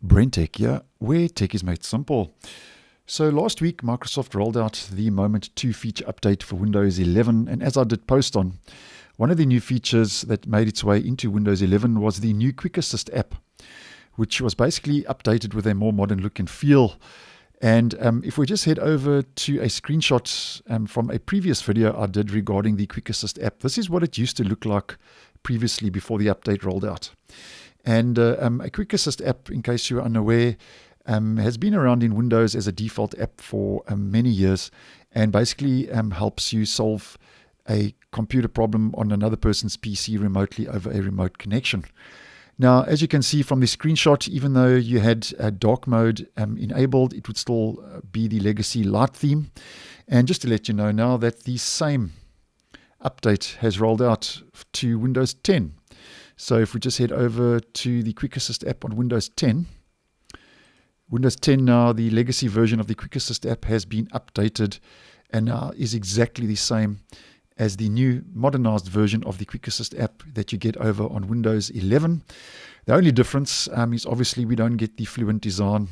BrenTech here, where tech is made simple. So last week, Microsoft rolled out the Moment 2 feature update for Windows 11, and as I did post on, one of the new features that made its way into Windows 11 was the new Quick Assist app, which was basically updated with a more modern look and feel. And if we just head over to a screenshot from a previous video I did regarding the Quick Assist app, this is what it used to look like previously before the update rolled out. And a Quick Assist app, in case you're unaware, has been around in Windows as a default app for many years, and basically helps you solve a computer problem on another person's PC remotely over a remote connection. Now, as you can see from the screenshot, even though you had dark mode enabled, it would still be the legacy light theme. And just to let you know now that the same update has rolled out to Windows 10. So if we just head over to the Quick Assist app on Windows 10, Windows 10 now, the legacy version of the Quick Assist app has been updated and now is exactly the same as the new modernized version of the Quick Assist app that you get over on Windows 11. The only difference is obviously we don't get the fluent design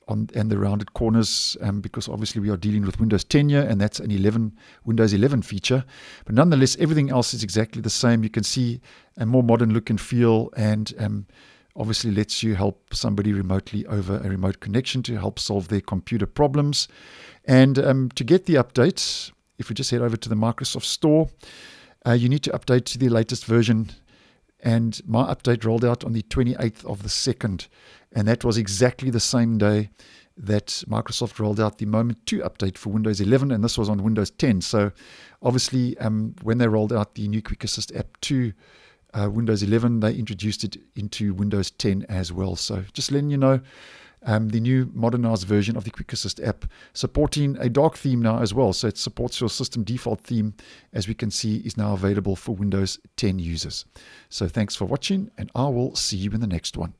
and the rounded corners because obviously we are dealing with Windows 10 here, and that's an Windows 11 feature. But nonetheless, everything else is exactly the same. You can see a more modern look and feel, and obviously lets you help somebody remotely over a remote connection to help solve their computer problems. And to get the update, if we just head over to the Microsoft Store, you need to update to the latest version. And my update rolled out on the 28th of the 2nd. And that was exactly the same day that Microsoft rolled out the Moment 2 update for Windows 11. And this was on Windows 10. So obviously, when they rolled out the new Quick Assist app to Windows 11, they introduced it into Windows 10 as well. So just letting you know, the new modernized version of the Quick Assist app supporting a dark theme now as well. So it supports your system default theme, as we can see, is now available for Windows 10 users. So thanks for watching, and I will see you in the next one.